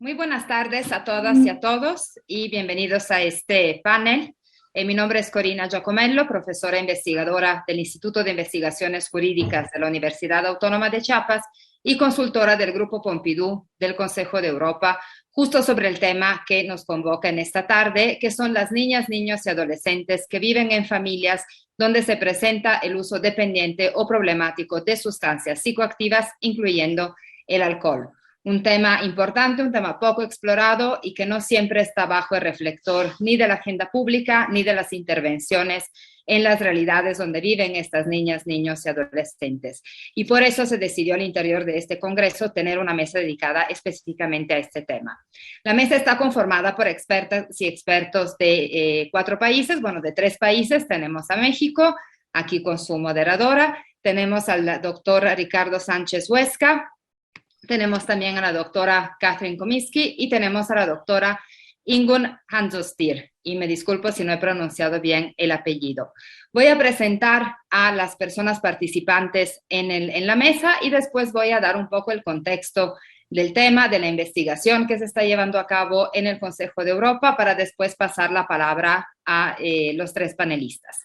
Muy buenas tardes a todas y a todos y bienvenidos a este panel. Mi nombre es Corina Giacomello, profesora investigadora del Instituto de Investigaciones Jurídicas de la Universidad Autónoma de Chiapas y consultora del Grupo Pompidou del Consejo de Europa, justo sobre el tema que nos convoca en esta tarde, que son las niñas, niños y adolescentes que viven en familias donde se presenta el uso dependiente o problemático de sustancias psicoactivas, incluyendo el alcohol. Un tema importante, un tema poco explorado y que no siempre está bajo el reflector ni de la agenda pública ni de las intervenciones en las realidades donde viven estas niñas, niños y adolescentes. Y por eso se decidió al interior de este congreso tener una mesa dedicada específicamente a este tema. La mesa está conformada por expertas y expertos de 4 países, bueno, de 3 países. Tenemos a México, aquí con su moderadora. Tenemos al doctor Ricardo Sánchez Huesca. Tenemos también a la doctora Catherine Kominsky y tenemos a la doctora Ingunn Hansdottir. Y me disculpo si no he pronunciado bien el apellido. Voy a presentar a las personas participantes en la mesa y después voy a dar un poco el contexto del tema, de la investigación que se está llevando a cabo en el Consejo de Europa para después pasar la palabra a los 3 panelistas.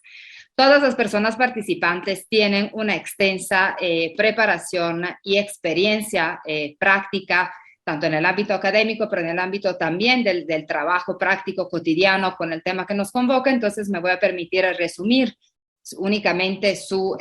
Todas las personas participantes tienen una extensa preparación y experiencia práctica, tanto en el ámbito académico, pero en el ámbito también del trabajo práctico cotidiano con el tema que nos convoca. Entonces me voy a permitir resumir únicamente su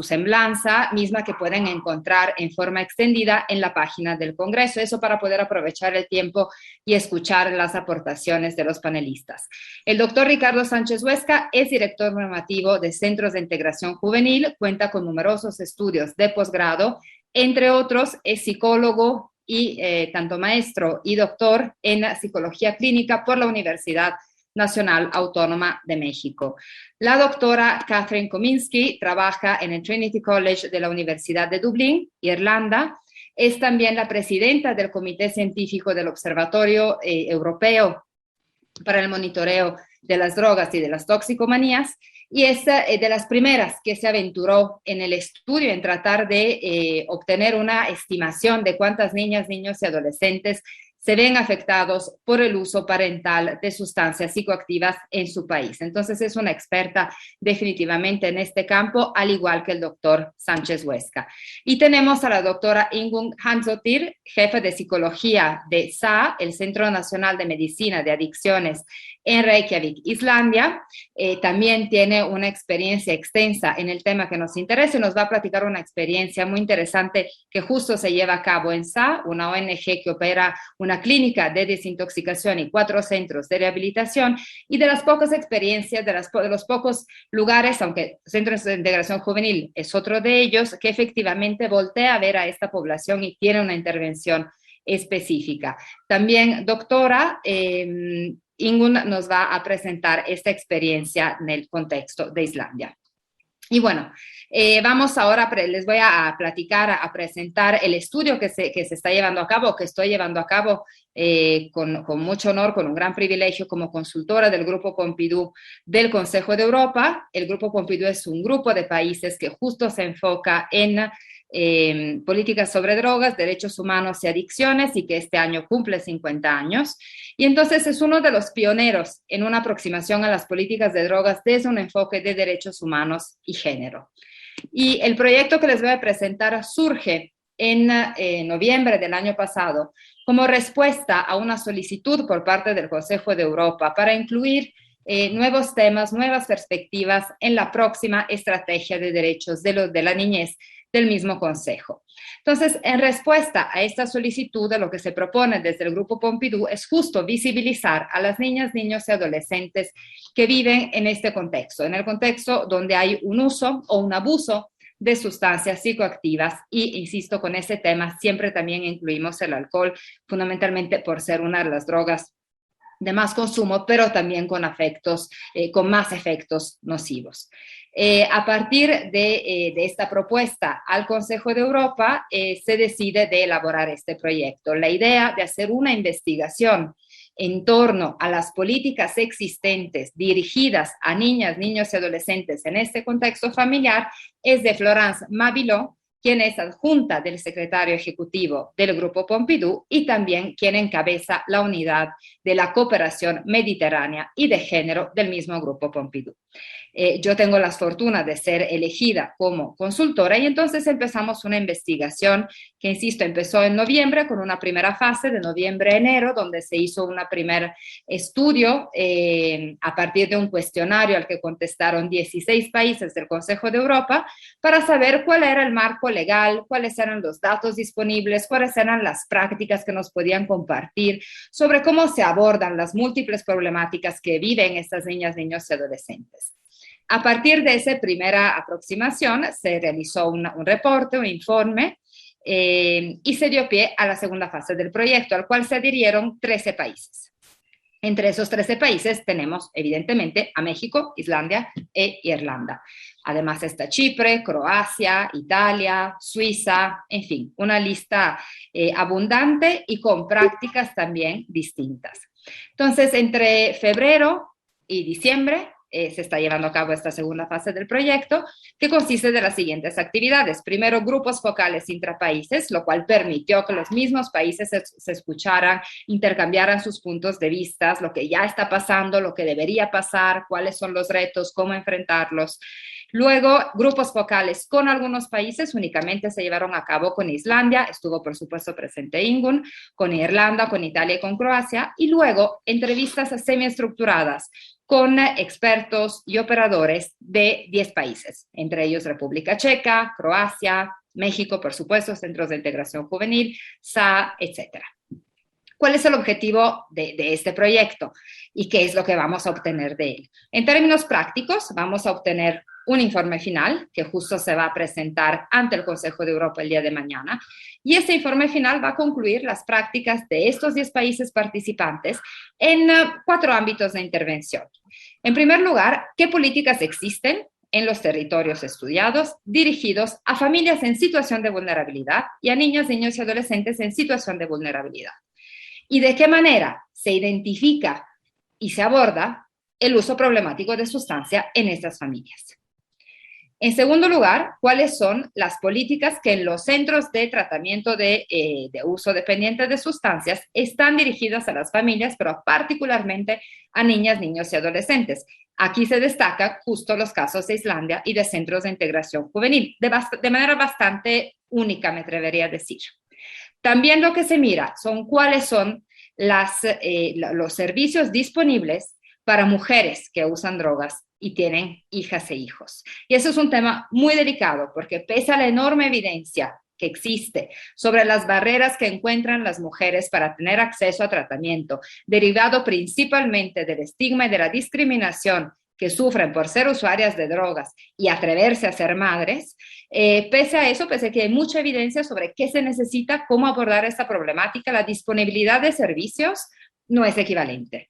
semblanza, misma que pueden encontrar en forma extendida en la página del Congreso. Eso para poder aprovechar el tiempo y escuchar las aportaciones de los panelistas. El doctor Ricardo Sánchez Huesca es director normativo de Centros de Integración Juvenil, cuenta con numerosos estudios de posgrado, entre otros es psicólogo y tanto maestro y doctor en psicología clínica por la Universidad Nacional Autónoma de México. La doctora Catherine Kominsky trabaja en el Trinity College de la Universidad de Dublín, Irlanda. Es también la presidenta del Comité Científico del Observatorio Europeo para el Monitoreo de las Drogas y de las Toxicomanías, y es de las primeras que se aventuró en el estudio en tratar de obtener una estimación de cuántas niñas, niños y adolescentes se ven afectados por el uso parental de sustancias psicoactivas en su país. Entonces es una experta definitivamente en este campo, al igual que el doctor Sánchez Huesca. Y tenemos a la doctora Ingunn Hansdottir, jefe de psicología de SAA, el Centro Nacional de Medicina de Adicciones en Reykjavik, Islandia. También tiene una experiencia extensa en el tema que nos interesa y nos va a platicar una experiencia muy interesante que justo se lleva a cabo en SAA, una ONG que opera una clínica de desintoxicación y 4 centros de rehabilitación, y de las pocas experiencias, de los pocos lugares, aunque Centros de Integración Juvenil es otro de ellos, que efectivamente voltea a ver a esta población y tiene una intervención específica. También, doctora, Ingunn nos va a presentar esta experiencia en el contexto de Islandia. Y bueno, vamos ahora, les voy a platicar, a presentar el estudio que se está llevando a cabo, que estoy llevando a cabo con mucho honor, con un gran privilegio como consultora del Grupo Pompidou del Consejo de Europa. El Grupo Pompidou es un grupo de países que justo se enfoca en políticas sobre drogas, derechos humanos y adicciones, y que este año cumple 50 años. Y entonces es uno de los pioneros en una aproximación a las políticas de drogas desde un enfoque de derechos humanos y género. Y el proyecto que les voy a presentar surge en noviembre del año pasado como respuesta a una solicitud por parte del Consejo de Europa para incluir nuevos temas, nuevas perspectivas en la próxima estrategia de derechos de la niñez del mismo Consejo. Entonces, en respuesta a esta solicitud, lo que se propone desde el Grupo Pompidou es justo visibilizar a las niñas, niños y adolescentes que viven en este contexto, en el contexto donde hay un uso o un abuso de sustancias psicoactivas, y insisto, con ese tema siempre también incluimos el alcohol, fundamentalmente por ser una de las drogas de más consumo, pero también con más efectos nocivos. A partir de esta propuesta al Consejo de Europa, se decide de elaborar este proyecto. La idea de hacer una investigación en torno a las políticas existentes dirigidas a niñas, niños y adolescentes en este contexto familiar es de Florence Mabilot, quien es adjunta del secretario ejecutivo del Grupo Pompidou y también quien encabeza la unidad de la cooperación mediterránea y de género del mismo Grupo Pompidou. Yo tengo la fortuna de ser elegida como consultora y entonces empezamos una investigación que, insisto, empezó en noviembre con una primera fase de noviembre a enero, donde se hizo un primer estudio a partir de un cuestionario al que contestaron 16 países del Consejo de Europa para saber cuál era el marco legal, cuáles eran los datos disponibles, cuáles eran las prácticas que nos podían compartir sobre cómo se abordan las múltiples problemáticas que viven estas niñas, niños y adolescentes. A partir de esa primera aproximación se realizó un reporte, un informe, y se dio pie a la segunda fase del proyecto, al cual se adhirieron 13 países. Entre esos 13 países tenemos, evidentemente, a México, Islandia e Irlanda. Además está Chipre, Croacia, Italia, Suiza, en fin, una lista abundante y con prácticas también distintas. Entonces, entre febrero y diciembre, se está llevando a cabo esta segunda fase del proyecto, que consiste de las siguientes actividades. Primero, grupos focales intrapaíses, lo cual permitió que los mismos países se escucharan, intercambiaran sus puntos de vista, lo que ya está pasando, lo que debería pasar, cuáles son los retos, cómo enfrentarlos. Luego, grupos focales con algunos países únicamente se llevaron a cabo con Islandia, estuvo por supuesto presente Ingun, con Irlanda, con Italia y con Croacia, y luego entrevistas semiestructuradas con expertos y operadores de 10 países, entre ellos República Checa, Croacia, México, por supuesto, Centros de Integración Juvenil, SA, etc. ¿Cuál es el objetivo de este proyecto y qué es lo que vamos a obtener de él? En términos prácticos, vamos a obtener un informe final que justo se va a presentar ante el Consejo de Europa el día de mañana. Y ese informe final va a concluir las prácticas de estos 10 países participantes en 4 ámbitos de intervención. En primer lugar, ¿qué políticas existen en los territorios estudiados dirigidos a familias en situación de vulnerabilidad y a niñas, niños y adolescentes en situación de vulnerabilidad? ¿Y de qué manera se identifica y se aborda el uso problemático de sustancia en estas familias? En segundo lugar, ¿cuáles son las políticas que en los centros de tratamiento de uso dependiente de sustancias están dirigidas a las familias, pero particularmente a niñas, niños y adolescentes? Aquí se destacan justo los casos de Islandia y de centros de integración juvenil, de manera bastante única, me atrevería a decir. También lo que se mira son cuáles son los servicios disponibles para mujeres que usan drogas y tienen hijas e hijos. Y eso es un tema muy delicado porque pese a la enorme evidencia que existe sobre las barreras que encuentran las mujeres para tener acceso a tratamiento, derivado principalmente del estigma y de la discriminación que sufren por ser usuarias de drogas y atreverse a ser madres, pese a eso, pese a que hay mucha evidencia sobre qué se necesita, cómo abordar esta problemática, la disponibilidad de servicios no es equivalente.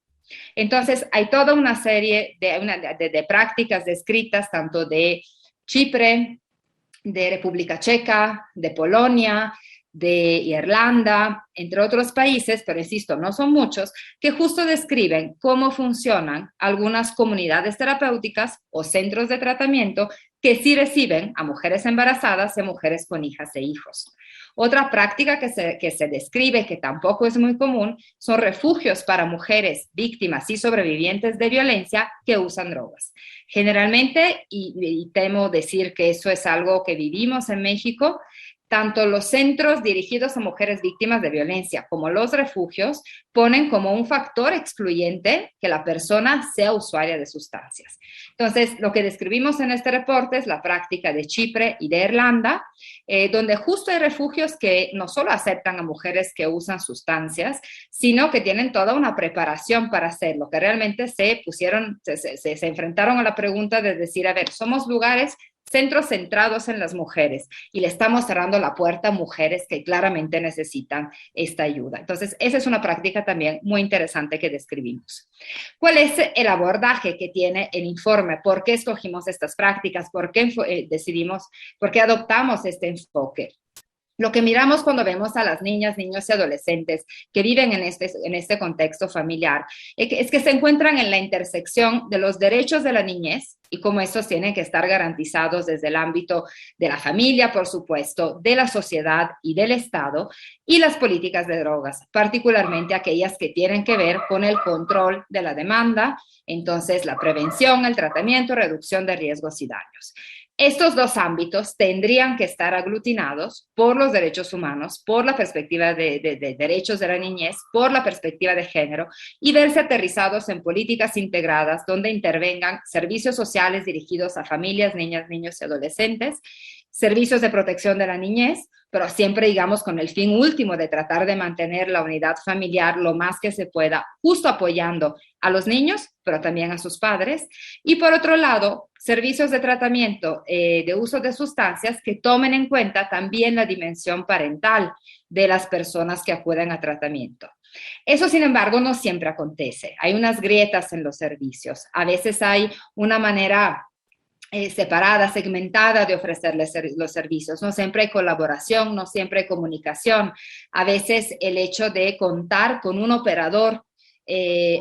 Entonces, hay toda una serie de prácticas descritas, tanto de Chipre, de República Checa, de Polonia, de Irlanda, entre otros países, pero insisto, no son muchos, que justo describen cómo funcionan algunas comunidades terapéuticas o centros de tratamiento que sí reciben a mujeres embarazadas y a mujeres con hijas e hijos. Otra práctica que se describe, que tampoco es muy común, son refugios para mujeres víctimas y sobrevivientes de violencia que usan drogas. Generalmente, y temo decir que eso es algo que vivimos en México, tanto los centros dirigidos a mujeres víctimas de violencia como los refugios ponen como un factor excluyente que la persona sea usuaria de sustancias. Entonces, lo que describimos en este reporte es la práctica de Chipre y de Irlanda, donde justo hay refugios que no solo aceptan a mujeres que usan sustancias, sino que tienen toda una preparación para hacerlo, que realmente se enfrentaron a la pregunta de decir, a ver, somos lugares, centros centrados en las mujeres y le estamos cerrando la puerta a mujeres que claramente necesitan esta ayuda. Entonces, esa es una práctica también muy interesante que describimos. ¿Cuál es el abordaje que tiene el informe? ¿Por qué escogimos estas prácticas? ¿Por qué por qué adoptamos este enfoque? Lo que miramos cuando vemos a las niñas, niños y adolescentes que viven en este contexto familiar es que se encuentran en la intersección de los derechos de la niñez y cómo estos tienen que estar garantizados desde el ámbito de la familia, por supuesto, de la sociedad y del Estado, y las políticas de drogas, particularmente aquellas que tienen que ver con el control de la demanda, entonces la prevención, el tratamiento, reducción de riesgos y daños. Estos dos ámbitos tendrían que estar aglutinados por los derechos humanos, por la perspectiva de derechos de la niñez, por la perspectiva de género y verse aterrizados en políticas integradas donde intervengan servicios sociales dirigidos a familias, niñas, niños y adolescentes, servicios de protección de la niñez, pero siempre, digamos, con el fin último de tratar de mantener la unidad familiar lo más que se pueda, justo apoyando a los niños, pero también a sus padres. Y por otro lado, servicios de tratamiento de uso de sustancias que tomen en cuenta también la dimensión parental de las personas que acuden a tratamiento. Eso, sin embargo, no siempre acontece. Hay unas grietas en los servicios. A veces hay una manera separada, segmentada de ofrecerles los servicios. No siempre hay colaboración, no siempre hay comunicación. A veces el hecho de contar con un operador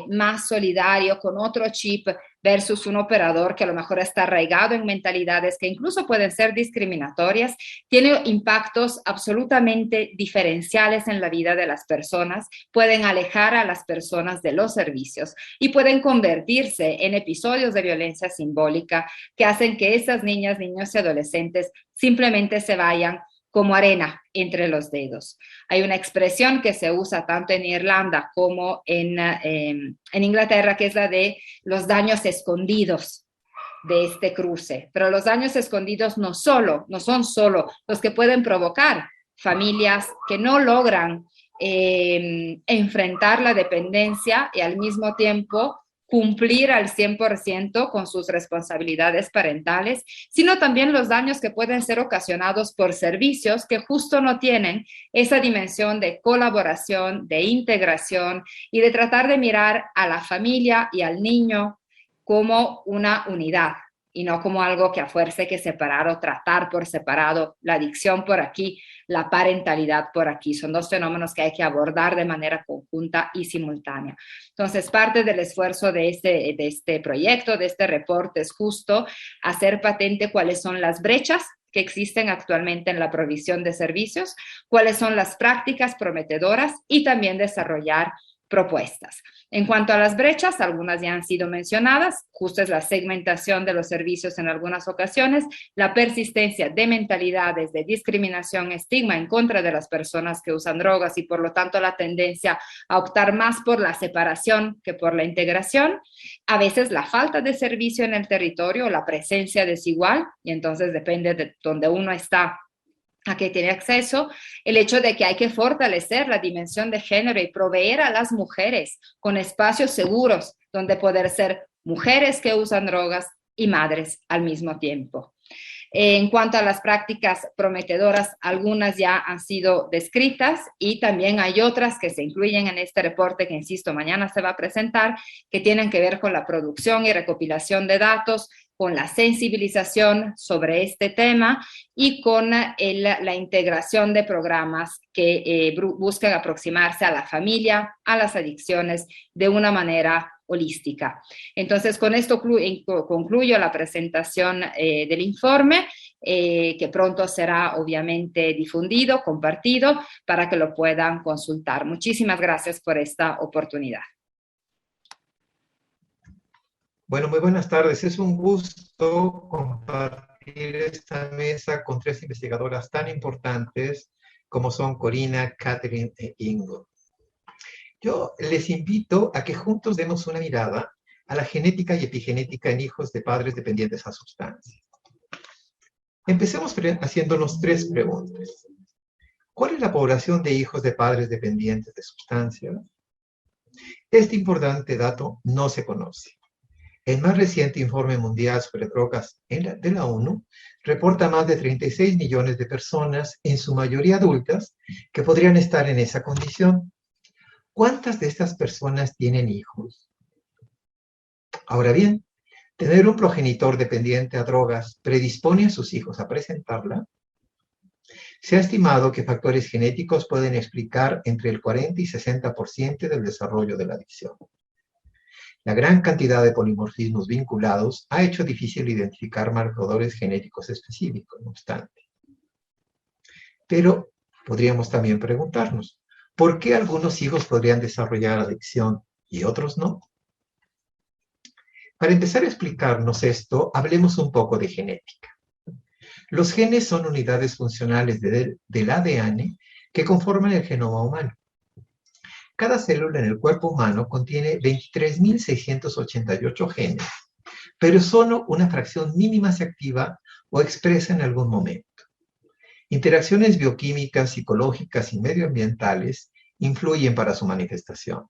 más solidario, con otro chip versus un operador que a lo mejor está arraigado en mentalidades que incluso pueden ser discriminatorias, tiene impactos absolutamente diferenciales en la vida de las personas, pueden alejar a las personas de los servicios y pueden convertirse en episodios de violencia simbólica que hacen que esas niñas, niños y adolescentes simplemente se vayan como arena entre los dedos. Hay una expresión que se usa tanto en Irlanda como en Inglaterra, que es la de los daños escondidos de este cruce. Pero los daños escondidos no son solo los que pueden provocar familias que no logran enfrentar la dependencia y al mismo tiempo cumplir al 100% con sus responsabilidades parentales, sino también los daños que pueden ser ocasionados por servicios que justo no tienen esa dimensión de colaboración, de integración y de tratar de mirar a la familia y al niño como una unidad y no como algo que a fuerza hay que separar o tratar por separado, la adicción por aquí, la parentalidad por aquí. Son dos fenómenos que hay que abordar de manera conjunta y simultánea. Entonces, parte del esfuerzo de este proyecto, de este reporte, es justo hacer patente cuáles son las brechas que existen actualmente en la provisión de servicios, cuáles son las prácticas prometedoras y también desarrollar propuestas. En cuanto a las brechas, algunas ya han sido mencionadas, justo es la segmentación de los servicios en algunas ocasiones, la persistencia de mentalidades de discriminación, estigma en contra de las personas que usan drogas y por lo tanto la tendencia a optar más por la separación que por la integración, a veces la falta de servicio en el territorio, la presencia desigual, y entonces depende de donde uno está a que tiene acceso, el hecho de que hay que fortalecer la dimensión de género y proveer a las mujeres con espacios seguros donde poder ser mujeres que usan drogas y madres al mismo tiempo. En cuanto a las prácticas prometedoras, algunas ya han sido descritas y también hay otras que se incluyen en este reporte que, insisto, mañana se va a presentar, que tienen que ver con la producción y recopilación de datos, con la sensibilización sobre este tema y con la integración de programas que buscan aproximarse a la familia, a las adicciones de una manera holística. Entonces, con esto concluyo la presentación del informe, que pronto será obviamente difundido, compartido, para que lo puedan consultar. Muchísimas gracias por esta oportunidad. Bueno, muy buenas tardes. Es un gusto compartir esta mesa con tres investigadoras tan importantes como son Corina, Catherine e Ingo. Yo les invito a que juntos demos una mirada a la genética y epigenética en hijos de padres dependientes a sustancias. Empecemos haciéndonos tres preguntas. ¿Cuál es la población de hijos de padres dependientes de sustancias? Este importante dato no se conoce. El más reciente informe mundial sobre drogas de la ONU reporta más de 36 millones de personas, en su mayoría adultas, que podrían estar en esa condición. ¿Cuántas de estas personas tienen hijos? Ahora bien, ¿tener un progenitor dependiente a drogas predispone a sus hijos a presentarla? Se ha estimado que factores genéticos pueden explicar entre el 40 y 60% del desarrollo de la adicción. La gran cantidad de polimorfismos vinculados ha hecho difícil identificar marcadores genéticos específicos, no obstante. Pero podríamos también preguntarnos, ¿por qué algunos hijos podrían desarrollar adicción y otros no? Para empezar a explicarnos esto, hablemos un poco de genética. Los genes son unidades funcionales del ADN que conforman el genoma humano. Cada célula en el cuerpo humano contiene 23.688 genes, pero solo una fracción mínima se activa o expresa en algún momento. Interacciones bioquímicas, psicológicas y medioambientales influyen para su manifestación.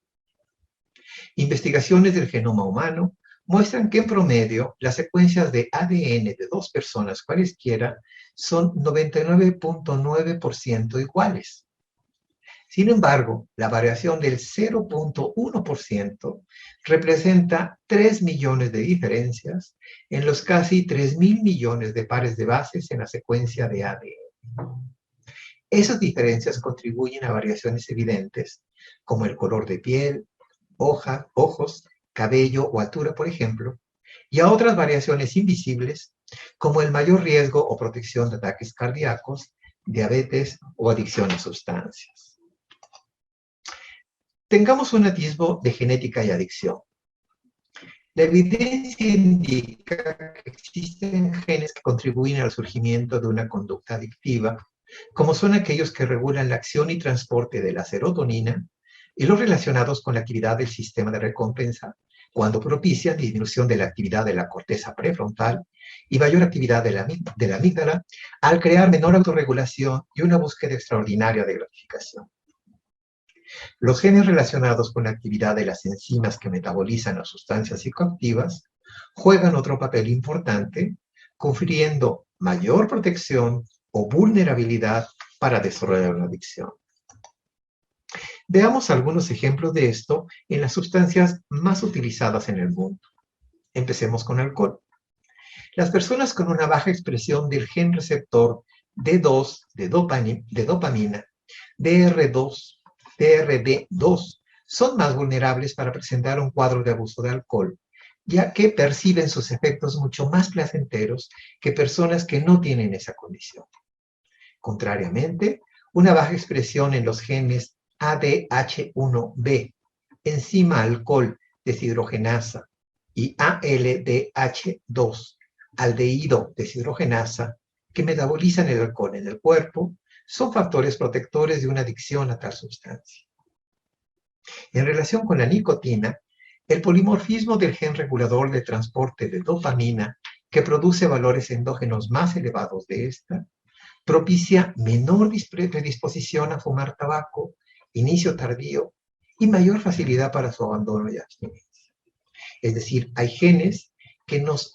Investigaciones del genoma humano muestran que en promedio las secuencias de ADN de dos personas cualesquiera son 99.9% iguales. Sin embargo, la variación del 0.1% representa 3 millones de diferencias en los casi 3.000 millones de pares de bases en la secuencia de ADN. Esas diferencias contribuyen a variaciones evidentes, como el color de piel, ojos, cabello o altura, por ejemplo, y a otras variaciones invisibles, como el mayor riesgo o protección de ataques cardíacos, diabetes o adicción a sustancias. Tengamos un atisbo de genética y adicción. La evidencia indica que existen genes que contribuyen al surgimiento de una conducta adictiva, como son aquellos que regulan la acción y transporte de la serotonina y los relacionados con la actividad del sistema de recompensa, cuando propician disminución de la actividad de la corteza prefrontal y mayor actividad de la amígdala, al crear menor autorregulación y una búsqueda extraordinaria de gratificación. Los genes relacionados con la actividad de las enzimas que metabolizan las sustancias psicoactivas juegan otro papel importante, confiriendo mayor protección o vulnerabilidad para desarrollar una adicción. Veamos algunos ejemplos de esto en las sustancias más utilizadas en el mundo. Empecemos con alcohol. Las personas con una baja expresión del gen receptor D2 de dopamina, DRB2, son más vulnerables para presentar un cuadro de abuso de alcohol, ya que perciben sus efectos mucho más placenteros que personas que no tienen esa condición. Contrariamente, una baja expresión en los genes ADH1B, enzima alcohol deshidrogenasa, y ALDH2, aldehído deshidrogenasa, que metabolizan el alcohol en el cuerpo, son factores protectores de una adicción a tal sustancia. En relación con la nicotina, el polimorfismo del gen regulador de transporte de dopamina, que produce valores endógenos más elevados de esta, propicia menor predisposición a fumar tabaco, inicio tardío y mayor facilidad para su abandono y abstinencia. Es decir, hay genes que nos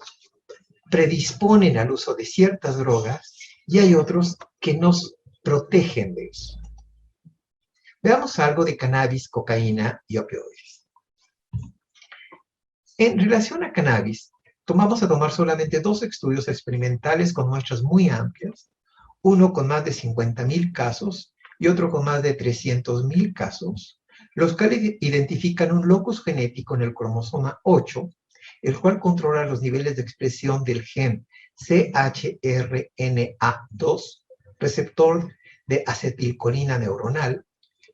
predisponen al uso de ciertas drogas y hay otros que nos protegen de eso. Veamos algo de cannabis, cocaína y opioides. En relación a cannabis, vamos a tomar solamente dos estudios experimentales con muestras muy amplias, uno con más de 50.000 casos y otro con más de 300.000 casos, los cuales identifican un locus genético en el cromosoma 8, el cual controla los niveles de expresión del gen CHRNA2, receptor de acetilcolina neuronal,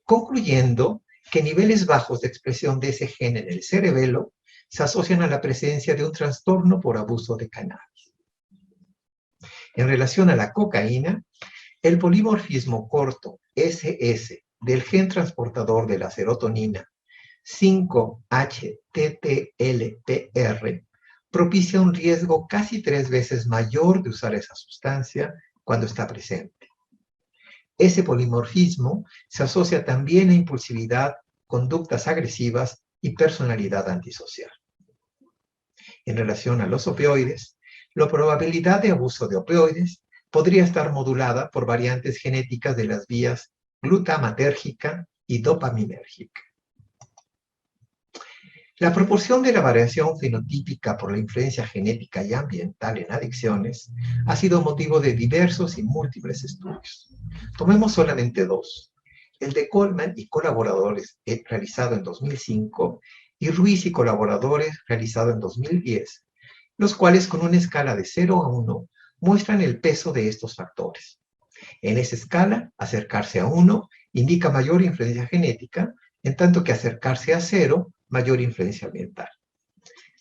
concluyendo que niveles bajos de expresión de ese gen en el cerebelo se asocian a la presencia de un trastorno por abuso de cannabis. En relación a la cocaína, el polimorfismo corto SS del gen transportador de la serotonina 5-HTTLPR propicia un riesgo casi 3 veces mayor de usar esa sustancia cuando está presente. Ese polimorfismo se asocia también a impulsividad, conductas agresivas y personalidad antisocial. En relación a los opioides, la probabilidad de abuso de opioides podría estar modulada por variantes genéticas de las vías glutamatérgica y dopaminérgica. La proporción de la variación fenotípica por la influencia genética y ambiental en adicciones ha sido motivo de diversos y múltiples estudios. Tomemos solamente dos: el de Coleman y colaboradores, realizado en 2005, y Ruiz y colaboradores, realizado en 2010, los cuales con una escala de 0 a 1 muestran el peso de estos factores. En esa escala, acercarse a 1 indica mayor influencia genética, en tanto que acercarse a 0, mayor influencia ambiental.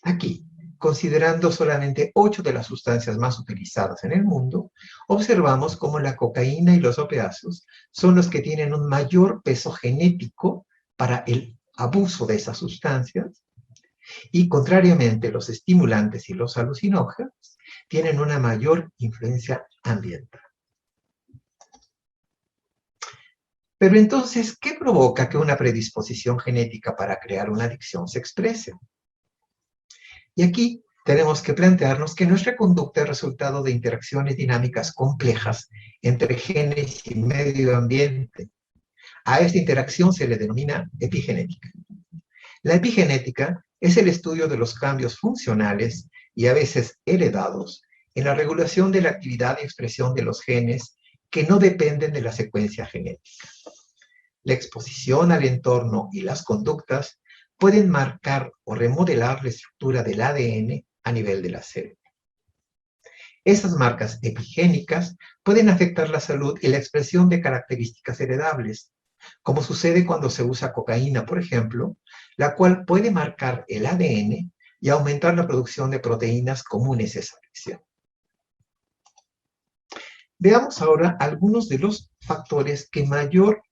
Aquí, considerando solamente 8 de las sustancias más utilizadas en el mundo, observamos cómo la cocaína y los opiáceos son los que tienen un mayor peso genético para el abuso de esas sustancias, y contrariamente los estimulantes y los alucinógenos tienen una mayor influencia ambiental. Pero entonces, ¿qué provoca que una predisposición genética para crear una adicción se exprese? Y aquí tenemos que plantearnos que nuestra conducta es resultado de interacciones dinámicas complejas entre genes y medio ambiente. A esta interacción se le denomina epigenética. La epigenética es el estudio de los cambios funcionales y a veces heredados en la regulación de la actividad y expresión de los genes que no dependen de la secuencia genética. La exposición al entorno y las conductas pueden marcar o remodelar la estructura del ADN a nivel de la célula. Esas marcas epigénicas pueden afectar la salud y la expresión de características heredables, como sucede cuando se usa cocaína, por ejemplo, la cual puede marcar el ADN y aumentar la producción de proteínas comunes a esa adicción. Veamos ahora algunos de los factores que mayor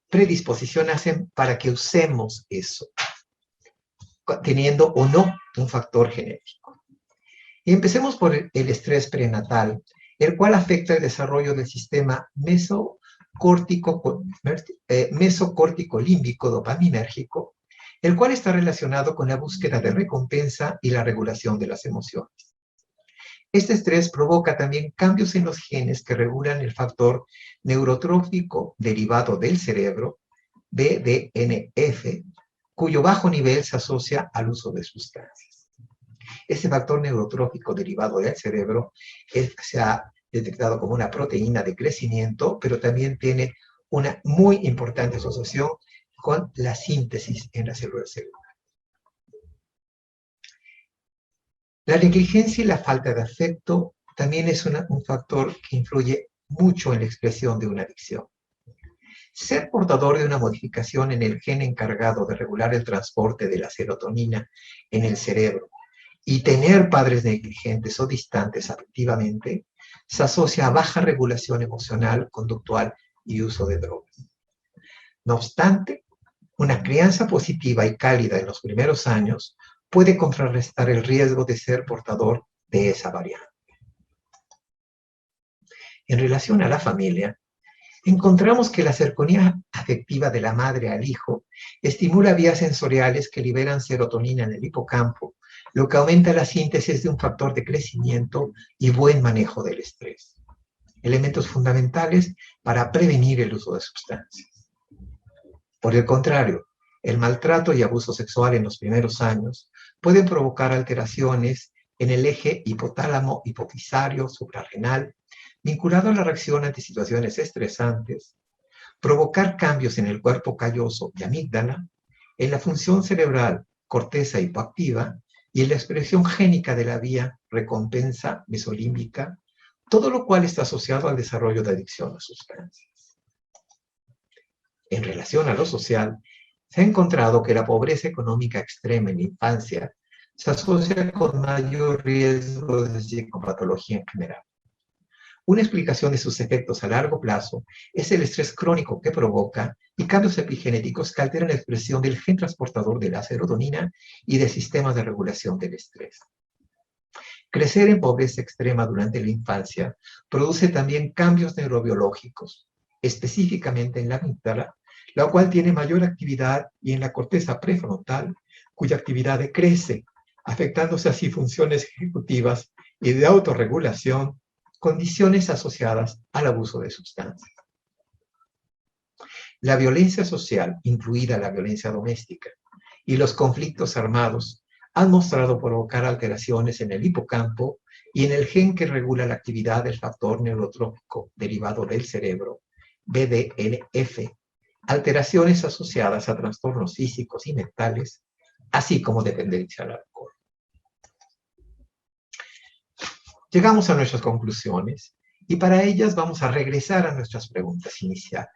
predisposición hacen para que usemos eso, teniendo o no un factor genético. Y empecemos por el estrés prenatal, el cual afecta el desarrollo del sistema mesocórtico límbico dopaminérgico, el cual está relacionado con la búsqueda de recompensa y la regulación de las emociones. Este estrés provoca también cambios en los genes que regulan el factor neurotrófico derivado del cerebro, BDNF, cuyo bajo nivel se asocia al uso de sustancias. Este factor neurotrófico derivado del cerebro se ha detectado como una proteína de crecimiento, pero también tiene una muy importante asociación con la síntesis en la célula celular. La negligencia y la falta de afecto también es un factor que influye mucho en la expresión de una adicción. Ser portador de una modificación en el gen encargado de regular el transporte de la serotonina en el cerebro y tener padres negligentes o distantes afectivamente se asocia a baja regulación emocional, conductual y uso de drogas. No obstante, una crianza positiva y cálida en los primeros años puede contrarrestar el riesgo de ser portador de esa variante. En relación a la familia, encontramos que la cercanía afectiva de la madre al hijo estimula vías sensoriales que liberan serotonina en el hipocampo, lo que aumenta la síntesis de un factor de crecimiento y buen manejo del estrés, elementos fundamentales para prevenir el uso de sustancias. Por el contrario, el maltrato y abuso sexual en los primeros años pueden provocar alteraciones en el eje hipotálamo-hipofisario suprarrenal, vinculado a la reacción ante situaciones estresantes, provocar cambios en el cuerpo calloso y amígdala, en la función cerebral corteza hipoactiva y en la expresión génica de la vía recompensa mesolímbica, todo lo cual está asociado al desarrollo de adicción a sustancias. En relación a lo social, se ha encontrado que la pobreza económica extrema en la infancia se asocia con mayor riesgo de psicopatología en general. Una explicación de sus efectos a largo plazo es el estrés crónico que provoca y cambios epigenéticos que alteran la expresión del gen transportador de la serotonina y de sistemas de regulación del estrés. Crecer en pobreza extrema durante la infancia produce también cambios neurobiológicos, específicamente en la amígdala, la cual tiene mayor actividad, y en la corteza prefrontal, cuya actividad decrece, afectándose así funciones ejecutivas y de autorregulación, condiciones asociadas al abuso de sustancias. La violencia social, incluida la violencia doméstica, y los conflictos armados han mostrado provocar alteraciones en el hipocampo y en el gen que regula la actividad del factor neurotrópico derivado del cerebro, BDNF, alteraciones asociadas a trastornos físicos y mentales, así como dependencia al alcohol. Llegamos a nuestras conclusiones y para ellas vamos a regresar a nuestras preguntas iniciales.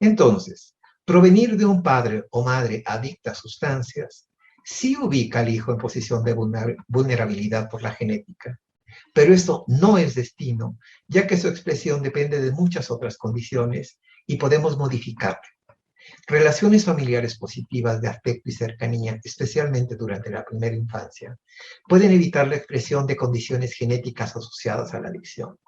Entonces, provenir de un padre o madre adicta a sustancias sí ubica al hijo en posición de vulnerabilidad por la genética, pero esto no es destino, ya que su expresión depende de muchas otras condiciones y podemos modificarla. Relaciones familiares positivas de afecto y cercanía, especialmente durante la primera infancia, pueden evitar la expresión de condiciones genéticas asociadas a la adicción.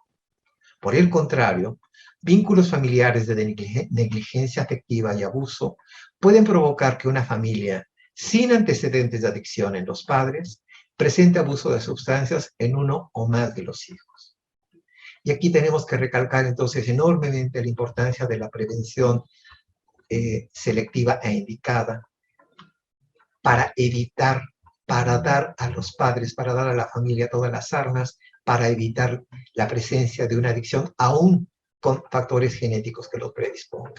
Por el contrario, vínculos familiares de negligencia afectiva y abuso pueden provocar que una familia sin antecedentes de adicción en los padres presente abuso de sustancias en uno o más de los hijos. Y aquí tenemos que recalcar entonces enormemente la importancia de la prevención selectiva e indicada para evitar, para dar a los padres, para dar a la familia todas las armas, para evitar la presencia de una adicción, aún con factores genéticos que los predispongan.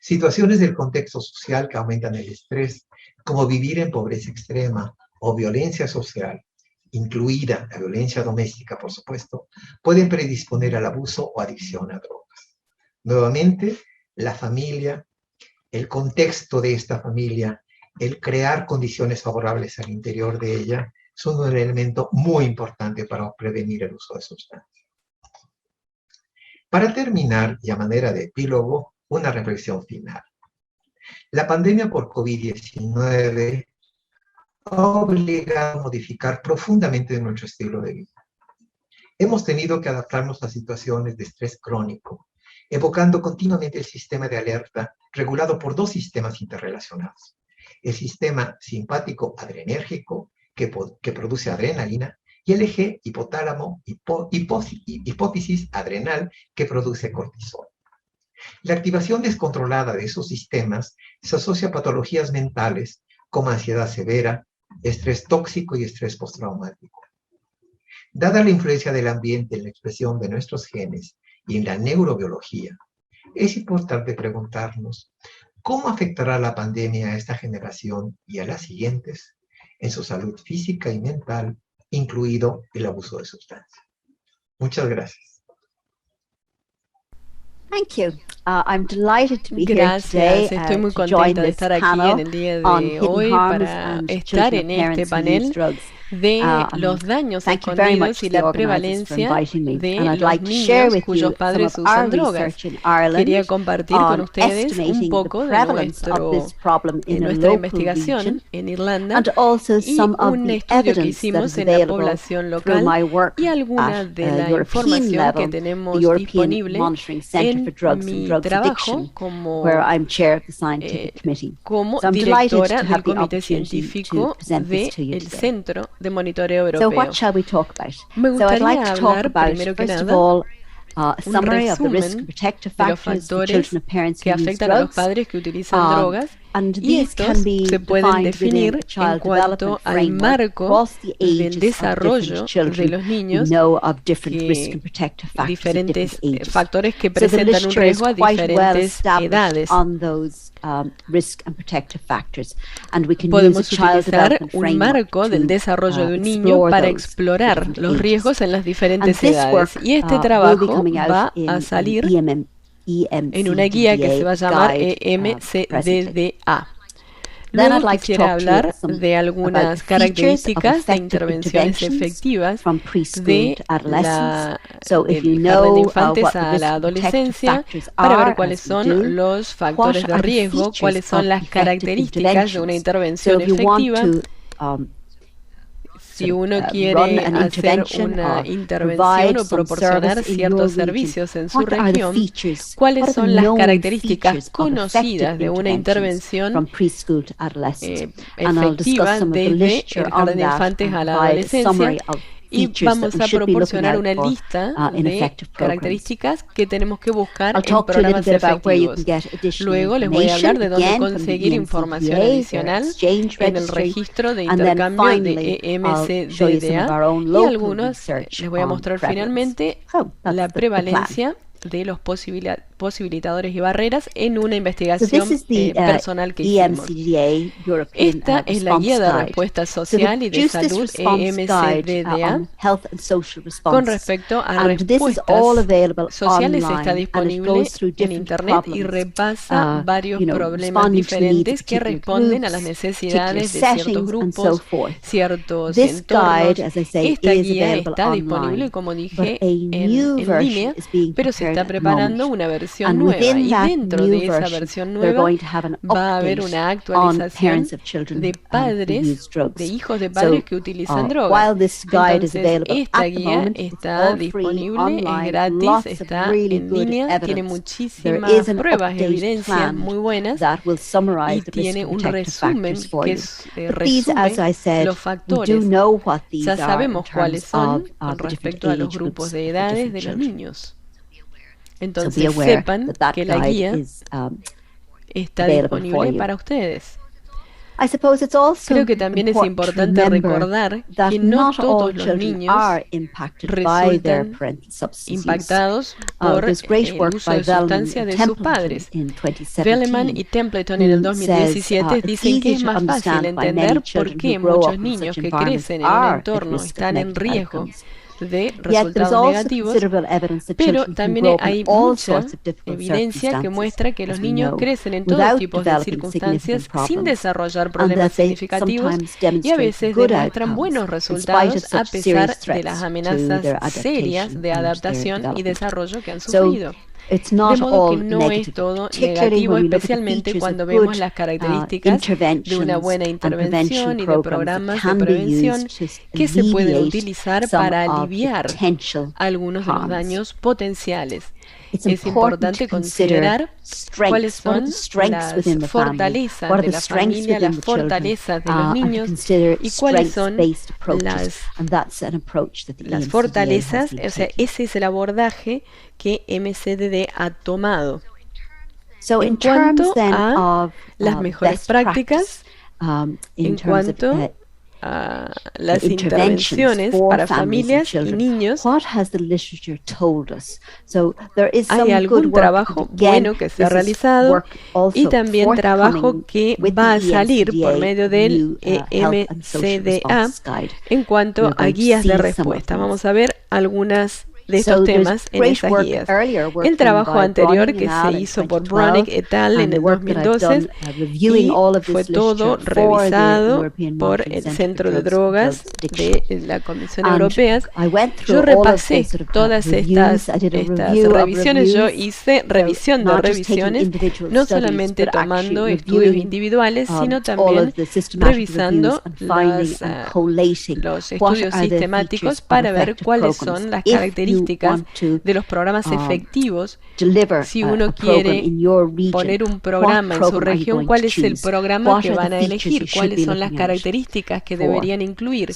Situaciones del contexto social que aumentan el estrés, como vivir en pobreza extrema o violencia social, incluida la violencia doméstica, por supuesto, pueden predisponer al abuso o adicción a drogas. Nuevamente, la familia, el contexto de esta familia, el crear condiciones favorables al interior de ella, son un elemento muy importante para prevenir el uso de sustancias. Para terminar, y a manera de epílogo, una reflexión final. La pandemia por COVID-19 ha obligado a modificar profundamente nuestro estilo de vida. Hemos tenido que adaptarnos a situaciones de estrés crónico, evocando continuamente el sistema de alerta regulado por dos sistemas interrelacionados. El sistema simpático adrenérgico, que produce adrenalina, y el eje hipotálamo hipófisis adrenal, que produce cortisol. La activación descontrolada de esos sistemas se asocia a patologías mentales como ansiedad severa, estrés tóxico y estrés postraumático. Dada la influencia del ambiente en la expresión de nuestros genes y en la neurobiología, es importante preguntarnos cómo afectará la pandemia a esta generación y a las siguientes en su salud física y mental, incluido el abuso de sustancias. Muchas gracias. Thank you. I'm delighted to be here today, Estoy muy to join contenta de this estar aquí panel en el día on de hidden hoy harms para and estar children en of este parents who use panel drugs. de los daños Thank you very much escondidos y to the la organisers for prevalencia inviting me. de And I'd los like to share niños with you cuyos some padres of our usan drogas. research in Ireland Quería compartir con on ustedes un estimating the poco de prevalence of this problem in a nuestra local investigación region, en Irlanda and also y some of un the estudio que evidence that hicimos is en la available población through local my work y alguna at de la European información que level, the tenemos European disponible Monitoring Centre for en Drugs and mi Drugs trabajo Addiction, como where I'm chair of the scientific committee. como So I'm delighted directora to del have the Comité opportunity to Científico present this to you del today. Centro de Monitoreo So Europeo. what shall we talk about? Me So I'd like gustaría to talk hablar, about, primero que first of nada, all, a un summary of the risk resumen and protective de los factors for factores children of parents who que use afectan a los drugs. padres que utilizan drogas, And y these estos can be se pueden defined within definir the en child cuanto development al framework marco across the del ages of desarrollo different de children los who niños, know of different risk que and protective factors at diferentes different ages. factores que So the presentan un literature is riesgo a quite well diferentes established edades. on those risk and protective factors, and we can use a Podemos child utilizar development un framework marco del to desarrollo de un niño explore para those explorar different los ages. riesgos en las And diferentes this edades. work Y este will be trabajo coming out va in a an salir en una guía que se va a llamar presently. EMCDDA. Then Luego I'd like to quisiera talk to you about hablar some de about the algunas features of características de effective intervenciones interventions efectivas from preschool de to adolescence. la, So if you del jardín de know infantes what the a risk la and protective adolescencia factors para ver are, cuáles as we do, son los what factores de are the riesgo, features cuáles son of las effective características de una interventions. So intervención if you want efectiva. to Si uno run quiere an hacer intervention una or intervención provide o some proporcionar service in ciertos your region, servicios en su what are the región, features, cuáles what are the son las known características features of conocidas effective de una interventions from intervención preschool to adolescence? And I'll discuss efectiva some of the desde literature el on jardín de that infantes and a la provide a adolescencia summary of y vamos a proporcionar una lista de características que tenemos que buscar en programas efectivos. Luego les voy a hablar de dónde conseguir información adicional en el registro de intercambio de EMCDDA y algunos les voy a mostrar finalmente la prevalencia de los posibilitadores y barreras en una investigación personal que hicimos. Esta es la guía de respuesta social y de salud EMCDDA con respecto a respuestas sociales. Está disponible en Internet y repasa varios problemas diferentes que responden a las necesidades de ciertos grupos, ciertos entornos. Esta guía está disponible, como dije, en línea, pero se está preparando una versión nueva, y dentro de esa versión nueva va a haber una actualización de padres, de hijos de padres que utilizan drogas. Entonces, esta guía está disponible, es gratis, está en línea, tiene muchísimas pruebas, evidencias muy buenas, y tiene un resumen que resume los factores. Ya sabemos cuáles son con respecto a los grupos de edades de los niños. Entonces sepan que la guía está disponible para ustedes. Creo que también es importante recordar que no todos los niños resultan impactados por el uso de sustancias de sus padres. Velleman y Templeton en el 2017 dicen que es más fácil entender por qué muchos niños que crecen en un entorno están en riesgo de resultados negativos, pero también hay mucha evidencia que muestra que los niños crecen en todo tipo de circunstancias sin desarrollar problemas significativos y a veces demuestran buenos resultados a pesar de las amenazas serias de adaptación y desarrollo que han sufrido. De modo que no es todo negativo, especialmente cuando vemos las características de una buena intervención y de programas de prevención que se pueden utilizar para aliviar algunos de los daños potenciales. Es importante considerar cuáles son las fortalezas de la familia, las fortalezas de los niños y cuáles son las fortalezas, o sea, ese es el abordaje que MCDD ha tomado. En cuanto a las mejores prácticas, en cuanto a las intervenciones para familias y niños, hay algún trabajo bueno que se ha realizado y también trabajo que va a salir por medio del EMCDDA en cuanto a guías de respuesta. Vamos a ver algunas de estos temas en esas guías. El trabajo anterior que se hizo por Bronick et al. En el 2012 y fue todo revisado por el Centro de Drogas de la Comisión Europea. Yo repasé todas estas revisiones, yo hice revisión de revisiones, no solamente tomando estudios individuales, sino también revisando los estudios sistemáticos para ver cuáles son las características de los programas efectivos. Si uno quiere poner un programa en su región, ¿cuál es el programa que van a elegir? ¿Cuáles son las características que deberían incluir?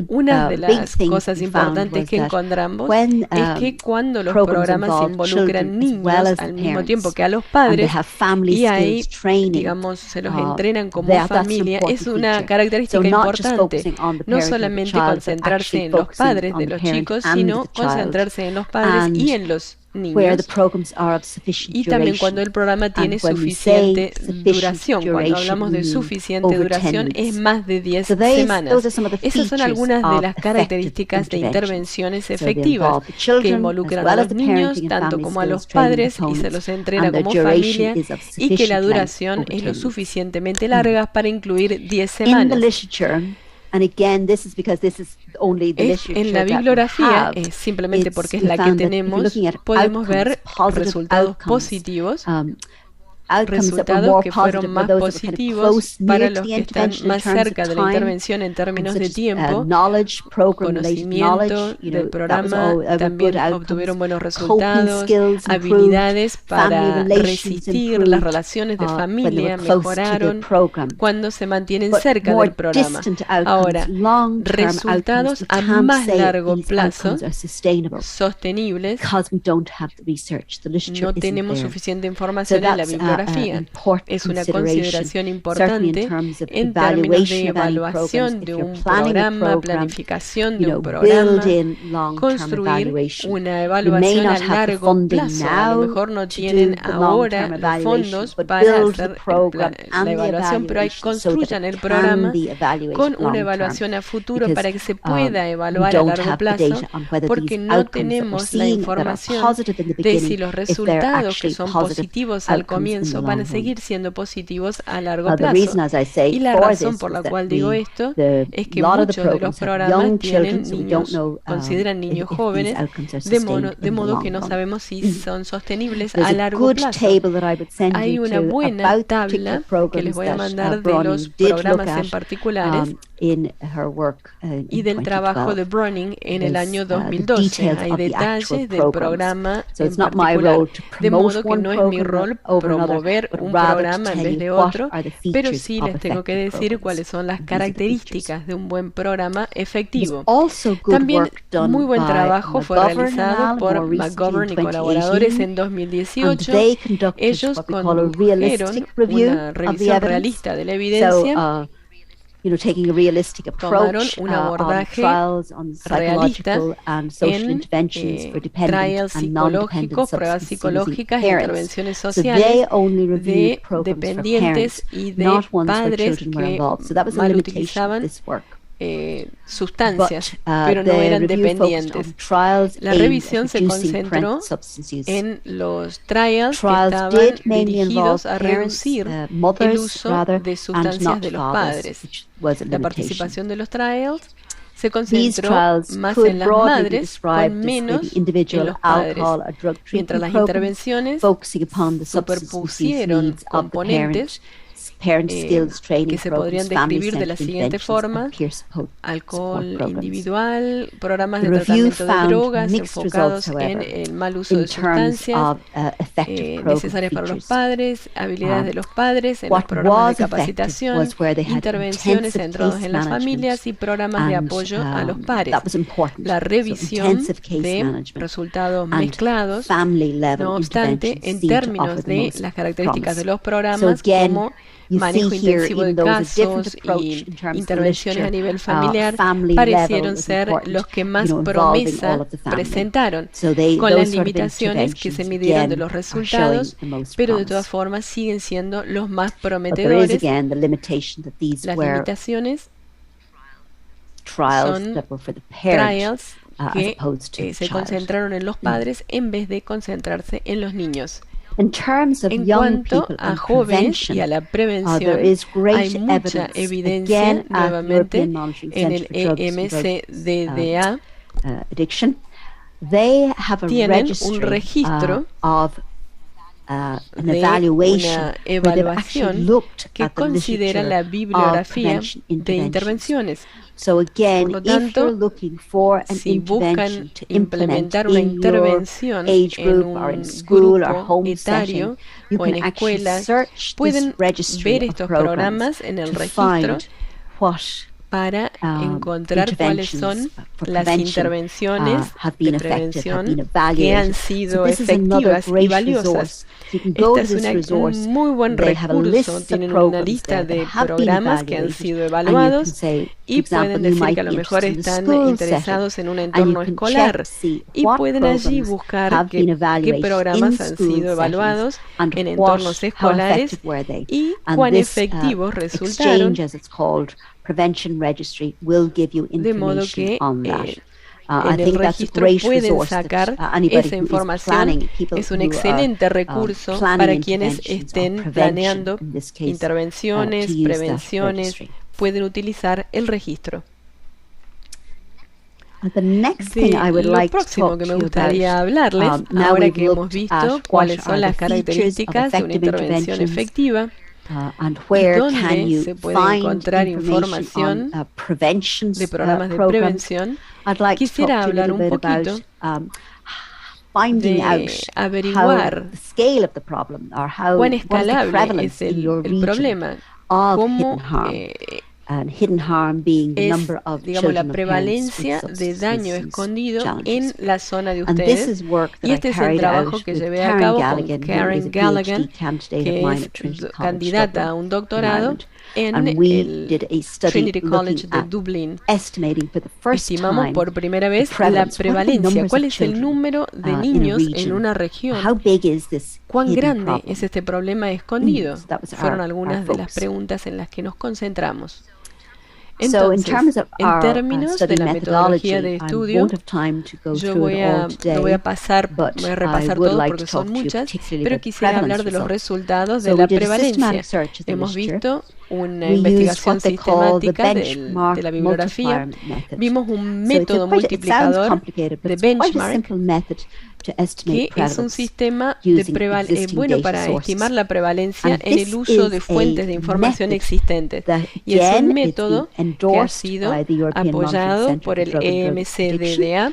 Una de las cosas importantes que encontramos es que cuando los programas involucran niños al mismo tiempo que a los padres, y ahí, digamos, se los entrenan como familia, es una característica importante. No solamente concentrarse en los padres de los chicos, sino concentrarse en los padres y en los niños, y también cuando el programa tiene suficiente duración. Cuando hablamos de suficiente duración es más de 10 semanas. Esas son algunas de las características de intervenciones efectivas que involucran a los niños tanto como a los padres y se los entrena como familia, y que la duración es lo suficientemente larga para incluir 10 semanas. En la bibliografía, simplemente porque es la que tenemos, podemos ver resultados positivos resultados que fueron más positivos para los que están más cerca de la intervención en términos de tiempo, conocimiento del programa, también obtuvieron buenos resultados, habilidades para resistir, las relaciones de familia mejoraron cuando se mantienen cerca del programa. Ahora, resultados a más largo plazo, sostenibles, no tenemos suficiente información en la bibliografía. Es una consideración importante en términos de evaluación de un programa, planificación de un programa, construir una evaluación a largo plazo. A lo mejor no tienen ahora los fondos para hacer la evaluación, pero construyan el programa con una evaluación a futuro para que se pueda evaluar a largo plazo, porque no tenemos la información de si los resultados que son positivos al comienzo van a seguir siendo positivos a largo plazo. Y la razón por la cual digo esto es que muchos de los programas tienen niños, consideran niños jóvenes, de modo que no sabemos si son sostenibles a largo plazo. Hay una buena tabla que les voy a mandar de los programas en particulares y del trabajo de Browning en el año 2012. Hay detalles del programa en particular, de modo que no es mi rol promover un programa en vez de otro, pero sí les tengo que decir cuáles son las características de un buen programa efectivo. También muy buen trabajo fue realizado por McGovern y colaboradores en 2018. Ellos condujeron una revisión realista de la evidencia, tomaron un abordaje realista en trials psicológicos, pruebas psicológicas, intervenciones sociales de dependientes y de padres que mal utilizaban sustancias, pero no eran dependientes. La revisión se concentró en los trials que estaban dirigidos a reducir el uso de sustancias de los padres. La participación de los trials se concentró más en las madres con menos en los padres, mientras las intervenciones superpusieron componentes que se podrían describir de la siguiente forma: alcohol individual, programas de tratamiento de drogas enfocados en el mal uso de sustancias necesarias para los padres, habilidades de los padres en los programas de capacitación, intervenciones centradas en las familias y programas de apoyo a los pares. La revisión de resultados mezclados, no obstante, en términos de las características de los programas, como manejo intensivo de casos y intervenciones a nivel familiar, parecieron ser los que más promesa presentaron, con las limitaciones que se midieron de los resultados, pero de todas formas siguen siendo los más prometedores. Las limitaciones son trials que se concentraron en los padres en vez de concentrarse en los niños. En cuanto a jóvenes y a la prevención, hay mucha evidencia, nuevamente, en el EMCDDA. Tienen un registro de una evaluación que considera la bibliografía de intervenciones. Por lo tanto, si buscan implementar una intervención en un grupo etario o en escuelas, pueden ver estos programas en el registro para encontrar cuáles son las intervenciones de prevención que han sido efectivas y valiosas. Esta es un muy buen recurso. Tienen una lista de programas que han sido evaluados y pueden decir que a lo mejor están interesados en un entorno escolar y pueden allí buscar qué programas han sido evaluados en entornos escolares y cuán efectivos resultaron. De modo que en el registro pueden sacar esa información. Es un excelente recurso para quienes estén planeando intervenciones, prevenciones, pueden utilizar el registro. Lo próximo que me gustaría hablarles, ahora que hemos visto cuáles son las características de una intervención efectiva, y dónde se puede encontrar información de programas de prevención, quisiera hablar un poquito de averiguar cuán escalable es el problema, cómo digamos, la prevalencia de daño escondido en la zona de ustedes. Y este es el trabajo que llevé a cabo con Karen Galligan, que es candidata a un doctorado en el Trinity College de Dublín. Estimamos por primera vez la prevalencia. ¿Cuál es el número de niños en una región? ¿Cuán grande es este problema escondido? Fueron algunas de las preguntas en las que nos concentramos. Entonces, en términos de la metodología de estudio, yo voy a repasar todo porque son muchas, pero quisiera hablar de los resultados de la prevalencia. Hemos visto una investigación sistemática de la bibliografía. Vimos un método multiplicador de benchmark, que es un sistema bueno para estimar la prevalencia en el uso de fuentes de información existentes. Y es un método que ha sido apoyado por el EMCDDA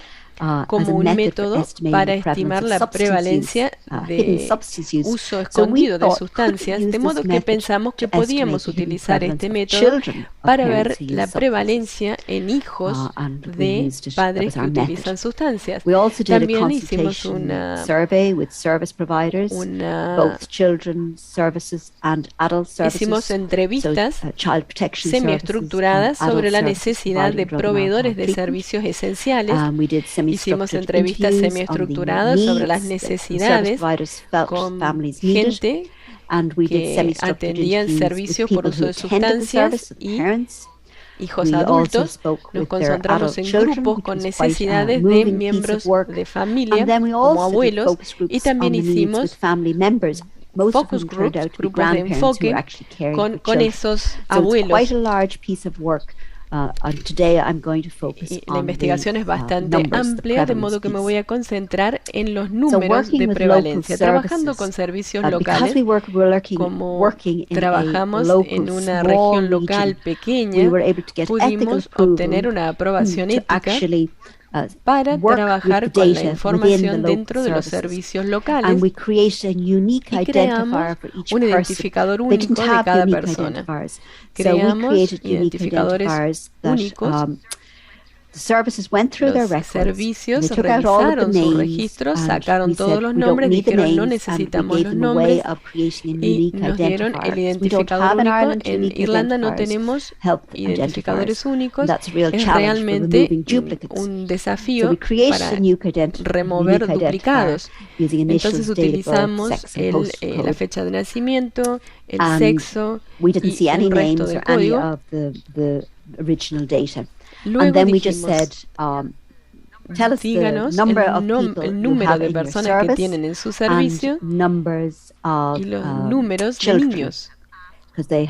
como un método para estimar la prevalencia de uso escondido de sustancias, de modo que pensamos que podíamos utilizar este método para ver la prevalencia en hijos de padres que utilizan sustancias. También hicimos hicimos entrevistas semiestructuradas sobre la necesidad de proveedores de servicios esenciales. Hicimos entrevistas semiestructuradas sobre las necesidades con gente que atendían servicios por uso de sustancias y hijos adultos. Nos concentramos en grupos con necesidades de miembros de familia, como abuelos, y también hicimos focus groups, grupos de enfoque con esos abuelos. La investigación es bastante amplia, de modo que me voy a concentrar en los números de prevalencia. Trabajando con servicios locales, como trabajamos en una región local pequeña, pudimos obtener una aprobación ética para trabajar con la información dentro de los servicios locales, y creamos un identificador único de cada persona. Creamos identificadores únicos. Los servicios revisaron sus registros, sacaron todos los nombres, dijeron no necesitamos los nombres y nos dieron el identificador único. En Irlanda no tenemos identificadores únicos. Es realmente un desafío para remover duplicados. Entonces utilizamos la fecha de nacimiento, el sexo y el resto del código. Luego dijimos, díganos el número de personas que tienen en su servicio y los números de niños.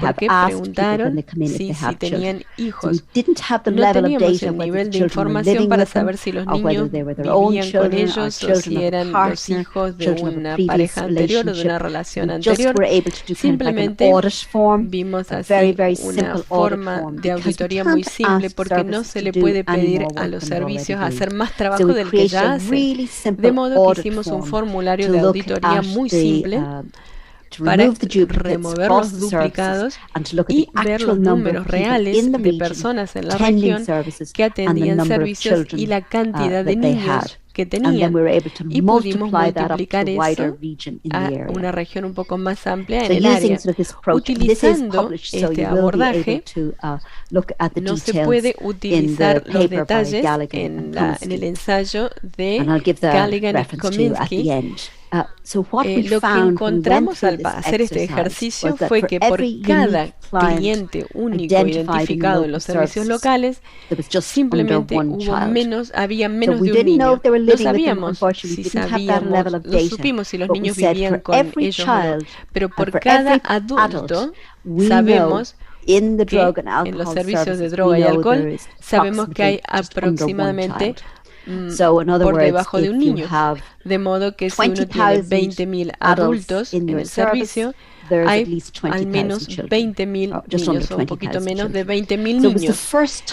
Porque preguntaron si tenían hijos. No teníamos el nivel de información para saber si los niños vivían con ellos o si eran los hijos de una pareja anterior o de una relación anterior. Simplemente vimos así una forma de auditoría muy simple, porque no se le puede pedir a los servicios hacer más trabajo del que ya hacen. De modo que hicimos un formulario de auditoría muy simple para remover los duplicados y ver los números reales de personas en la región que atendían servicios y la cantidad de niños que tenían, y pudimos multiplicar eso a una región un poco más amplia en el área. Utilizando este abordaje, no se puede utilizar los detalles en el ensayo de Galligan y Kominsky. Lo que encontramos al hacer este ejercicio fue que por cada cliente único identificado en los servicios locales, simplemente había menos de un niño. No sabíamos no supimos si los niños vivían con ellos o no, pero por cada adulto sabemos en los servicios de droga y alcohol sabemos que hay aproximadamente por debajo de un niño. De modo que si uno tiene 20.000 adultos en el servicio, hay al menos 20.000 niños, o un poquito menos de 20.000 niños.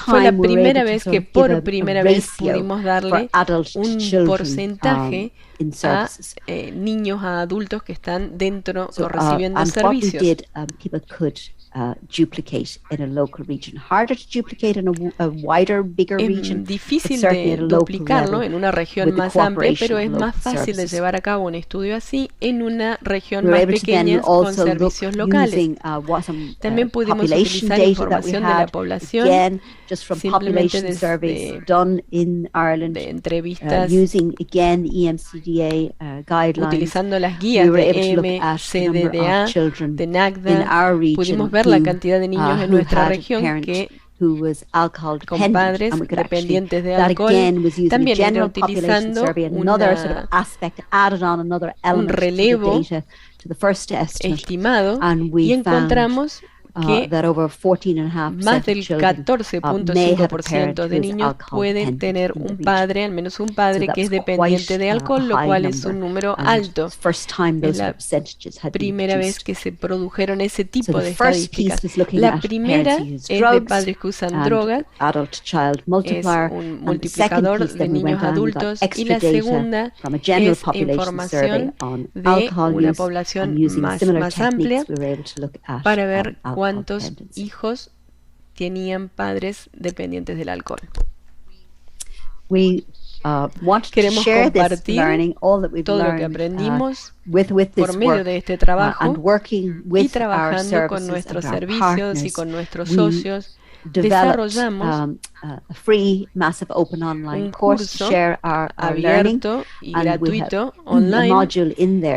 Fue la primera vez que por primera vez pudimos darle un porcentaje a niños, a adultos que están dentro o recibiendo servicios. Duplicate in a local region. Harder to duplicate in a wider, bigger region. Es difícil de duplicarlo en una región más amplia, pero es más fácil de llevar a cabo un estudio así en una región más pequeña con servicios locales. También pudimos utilizar información de la población, simplemente de entrevistas, utilizando las guías de MCDDA, de NACDA. Pudimos ver la cantidad de niños en nuestra región que con padres dependientes de alcohol. También era utilizando un relevo estimado y encontramos que más del 14.5% de niños pueden tener un padre, al menos un padre que es dependiente de alcohol, lo cual es un número alto. Es la primera vez que se produjeron ese tipo de estadísticas. La primera es de padres que usan drogas, es un multiplicador de niños adultos, y la segunda es información de una población más amplia para ver cuántos hijos tenían padres dependientes del alcohol. Queremos compartir todo lo que aprendimos por medio de este trabajo y trabajando con nuestros servicios y con nuestros socios. Desarrollamos un curso abierto y gratuito online,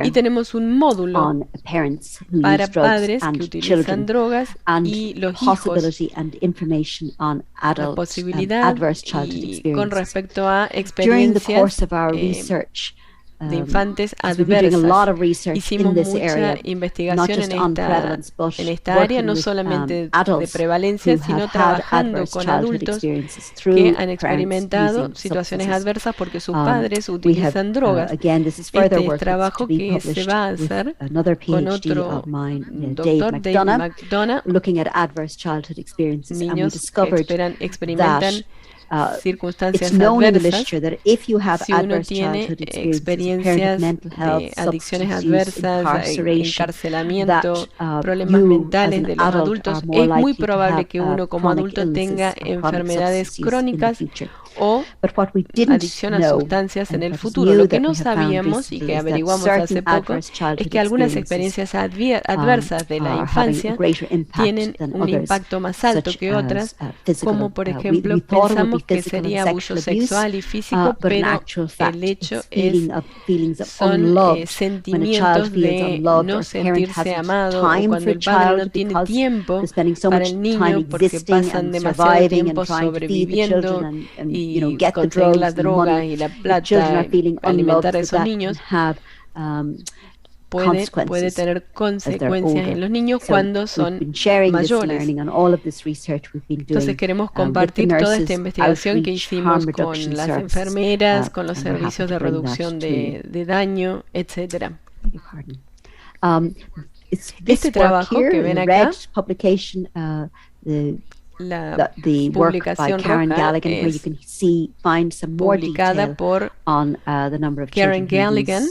y tenemos un módulo para padres que utilizan drogas y los hijos, la posibilidad y con respecto a experiencias de infantes adversas. Hicimos mucha investigación en esta área, no solamente de prevalencia, sino trabajando con adultos que han experimentado situaciones adversas porque sus padres utilizan drogas. Este es trabajo que se va a hacer con otro doctor, Dave McDonough, niños que experimentan circunstancias adversas. Si uno tiene experiencias de adicciones adversas, encarcelamiento, problemas mentales de los adultos, es muy probable que uno como adulto tenga enfermedades crónicas o adicción a sustancias en el futuro. Lo que no sabíamos y que averiguamos hace poco es que algunas experiencias adversas de la infancia tienen un impacto más alto que otras, como por ejemplo pensamos que sería abuso sexual y físico, pero el hecho son sentimientos de no sentirse amado, o cuando el padre no tiene tiempo para el niño porque pasan demasiado tiempo sobreviviendo y conseguir la droga y la plata, alimentar a esos niños, puede tener consecuencias en los niños cuando son mayores. Entonces queremos compartir toda esta investigación que hicimos con las enfermeras, con los servicios de reducción de daño, etc. Este trabajo que ven acá, la publicación roja es publicada por Karen Galligan,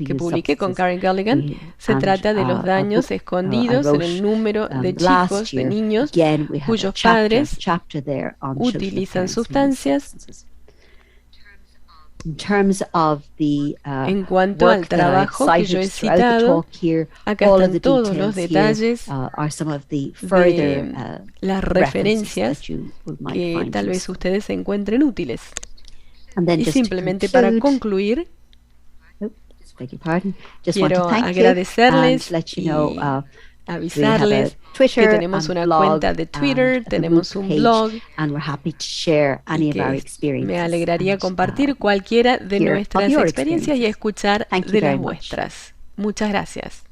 que publiqué con Karen Galligan. Se trata de los daños escondidos en el número de chicos, de niños, cuyos padres utilizan sustancias. En cuanto al trabajo que yo he citado, acá están todos los detalles de las referencias que tal vez ustedes encuentren útiles. Y simplemente para concluir, quiero agradecerles y avisarles que tenemos una cuenta de Twitter, tenemos un blog, y que me alegraría compartir cualquiera de nuestras experiencias y escuchar de las vuestras. Muchas gracias.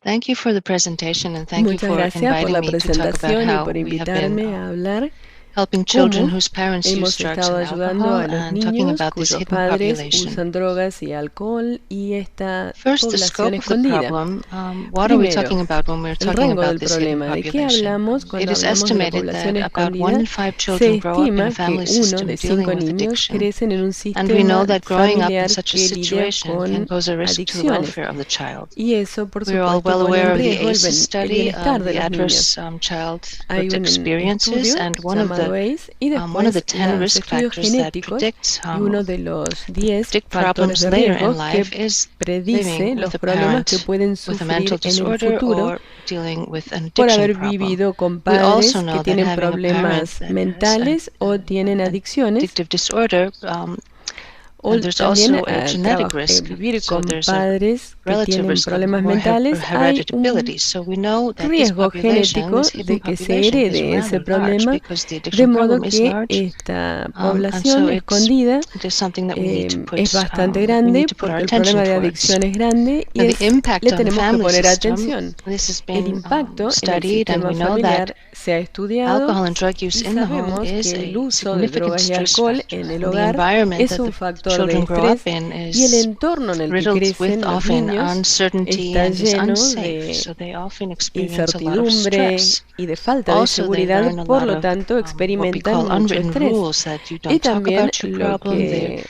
Muchas gracias por la presentación y por invitarme a hablar. ¿Cómo hemos estado ayudando a los niños cuyos padres usan drogas y alcohol y esta población escondida? Primero, el rango del problema. ¿De qué hablamos cuando hablamos de la población escondida? Se estima que 1 de 5 niños crecen en un sistema familiar que lidia con adicciones. Y eso, por supuesto, pone en riesgo el bienestar de los niños. Hay un estudio llamado ACE y después los estudios genéticos y uno de los 10 factores de riesgo que predice los problemas que pueden sufrir en el futuro por haber vivido con padres que tienen problemas mentales o tienen adicciones. O también vivir con padres que tienen problemas mentales, hay un riesgo genético de que se herede ese problema, de modo que esta población escondida es bastante grande porque el problema de adicción es grande y le tenemos que poner atención. El impacto en el sistema familiar se ha estudiado y sabemos que el uso de drogas y alcohol en el hogar es un factor de estrés y el entorno en el que crecen los niños está lleno de incertidumbre y de falta de seguridad, por lo tanto experimentan mucho estrés. Y también lo que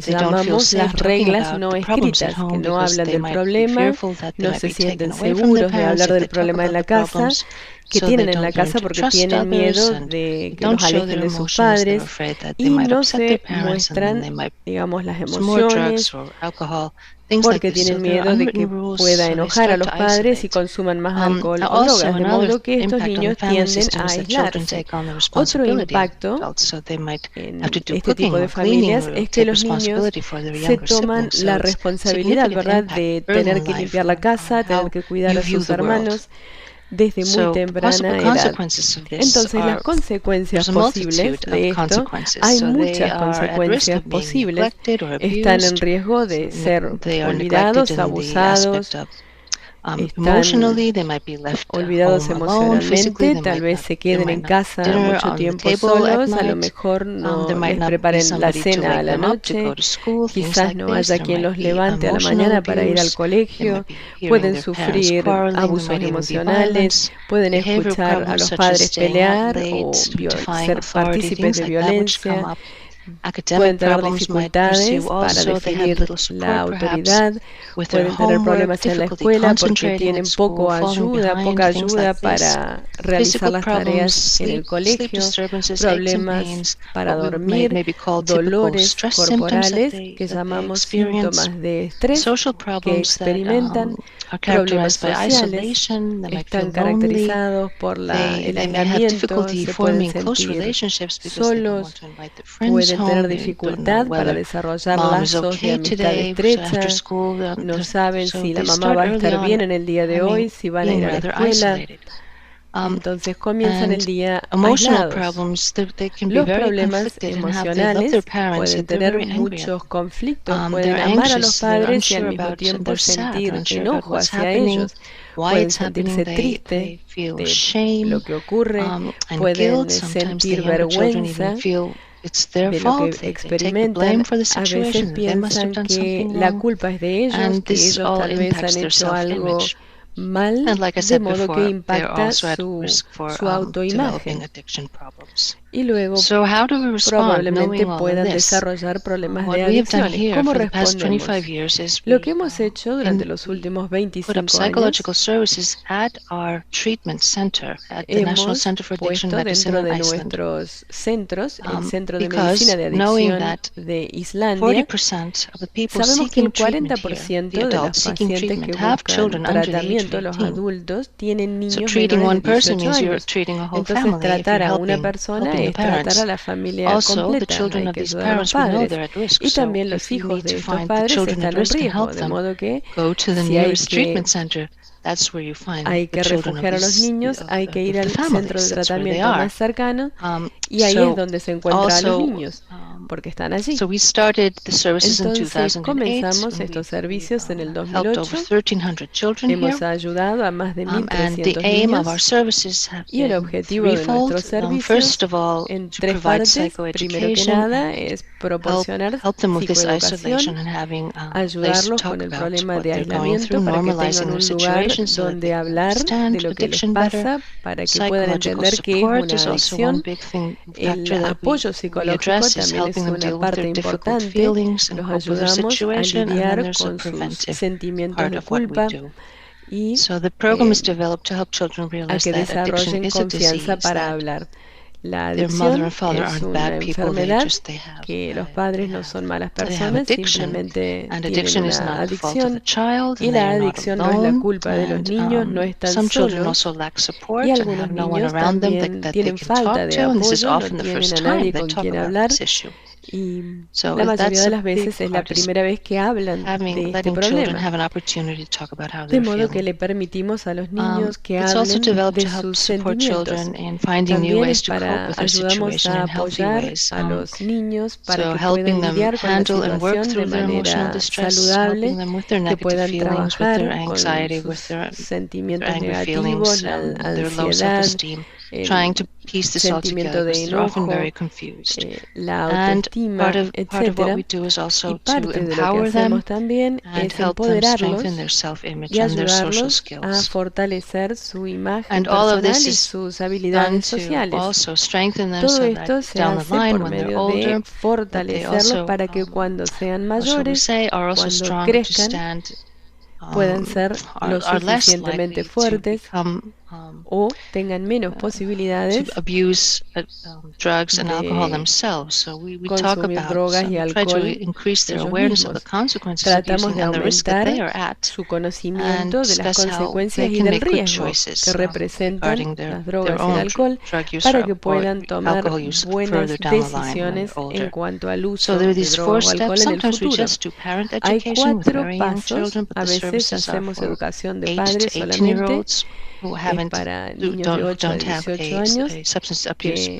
llamamos las reglas no escritas, que no hablan del problema, no se sienten seguros de hablar del problema en la casa, que tienen en la casa porque tienen miedo de que los alejen de sus padres y no se muestran, digamos, las emociones porque tienen miedo de que pueda enojar a los padres y consuman más alcohol o drogas, de modo que estos niños tienden a aislarse. Otro impacto en este tipo de familias es que los niños se toman la responsabilidad, ¿verdad?, de tener que limpiar la casa, tener que cuidar a sus hermanos desde muy temprana edad. Entonces, las consecuencias posibles de esto, hay muchas consecuencias posibles. Están en riesgo de ser olvidados, abusados, están olvidados emocionalmente, tal vez se queden en casa mucho tiempo solos, a lo mejor no les preparen la cena a la noche, quizás no haya quien los levante a la mañana para ir al colegio, pueden sufrir abusos emocionales, pueden escuchar a los padres pelear o ser partícipes de violencia. Pueden tener dificultades para definir la autoridad, pueden tener problemas en la escuela porque tienen poca ayuda para realizar las tareas en el colegio, problemas para dormir, dolores corporales que llamamos síntomas de estrés que experimentan, problemas sociales, están caracterizados por el aislamiento, se pueden sentir solos, pueden tener dificultad para desarrollar lazos de amistad estrecha, no saben si la mamá va a estar bien en el día de hoy, si van a ir a la escuela. Entonces comienzan el día aislados. Los problemas emocionales pueden tener muchos conflictos, pueden amar a los padres y al mismo tiempo sentir enojo hacia ellos. Pueden sentirse tristes de lo que ocurre, pueden sentir vergüenza de lo que experimentan, a veces piensan que la culpa es de ellos, que ellos tal vez han hecho algo mal, de modo que impacta su autoimagen. Y luego probablemente puedan desarrollar problemas de adicciones. ¿Cómo respondemos? Lo que hemos hecho durante los últimos 25 años, hemos puesto dentro de nuestros centros, el Centro de Medicina de Adicción de Islandia, sabemos que el 40% de los pacientes que buscan tratamiento, los adultos, tienen niños menores de 18 años. Entonces, tratar a una persona es tratar a la familia completa, hay que ayudar a los padres. Y también los hijos de estos padres están en riesgo, de modo que si hay que refugiar a los niños, hay que ir al centro de tratamiento más cercano y ahí es donde se encuentran a los niños. porque están allí. Entonces comenzamos estos servicios en el 2008. Hemos ayudado a más de 1.300 niños y el objetivo de nuestros servicios en tres partes. Primero que nada es proporcionar psicoeducación, ayudarlos con el problema de aislamiento para que tengan un lugar donde hablar de lo que les pasa, para que puedan entender que es una adicción. El apoyo psicológico también es una parte importante. Los ayudamos a lidiar con sus sentimientos de culpa y a que desarrollen confianza para hablar. La adicción es una enfermedad que los padres no son malas personas, simplemente tienen una adicción, y la adicción no es la culpa de los niños, no están solos, y algunos niños también tienen falta de apoyo, no tienen a nadie con quien hablar, y la mayoría de las veces es la primera vez que hablan de este problema. De modo que le permitimos a los niños que hablen de sus sentimientos. También ayudamos a apoyar a los niños para que puedan lidiar con la situación de manera saludable, que puedan trabajar con sus sentimientos negativos, la ansiedad, el sentimiento de enojo, la autoestima, etc. Y parte de lo que hacemos también es empoderarlos y ayudarlos a fortalecer su imagen personal y sus habilidades sociales. Todo esto se hace por medio de fortalecerlos para que cuando sean mayores, cuando crezcan, puedan ser lo suficientemente fuertes o tengan menos posibilidades de consumir drogas y alcohol ellos mismos. Tratamos de aumentar su conocimiento de las consecuencias y del riesgo que representan las drogas y el alcohol para que puedan tomar buenas decisiones en cuanto al uso de drogas o alcohol en el futuro. Hay 4 pasos. A veces hacemos educación de padres solamente, para niños de 8 a 18 años que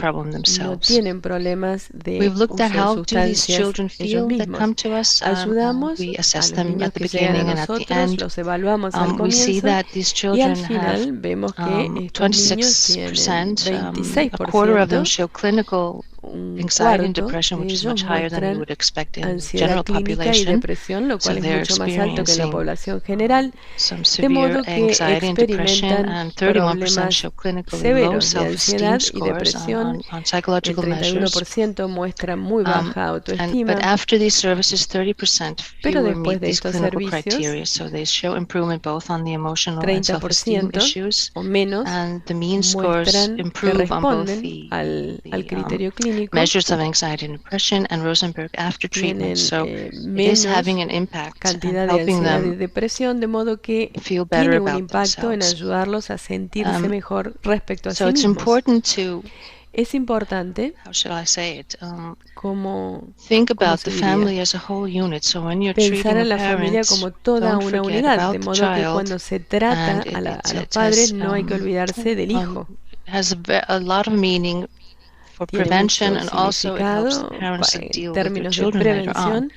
no tienen problemas de uso de sustancias ellos mismos. Ayudamos a los niños que llegan a nosotros, los evaluamos al comienzo y al final vemos que estos niños tienen 26%, un cuarto de ellos muestran ansiedad clínica y depresión, lo cual es mucho más alto que en la población general, de modo que experimentan problemas severos de ansiedad y depresión. El 31% muestra muy baja autoestima, pero después de estos servicios, 30% o menos muestran que responden al criterio clínico. Measures of anxiety and depression and Rosenberg after treatment. So it is having an impact cantidad de ansiedad y depresión, de modo que tiene un impacto en ayudarlos a sentirse mejor respecto a sí mismos. Es importante, como pensar en la familia como toda una unidad, de modo que cuando se trata a los padres no hay que olvidarse del hijo. Tiene mucho significado en términos de prevención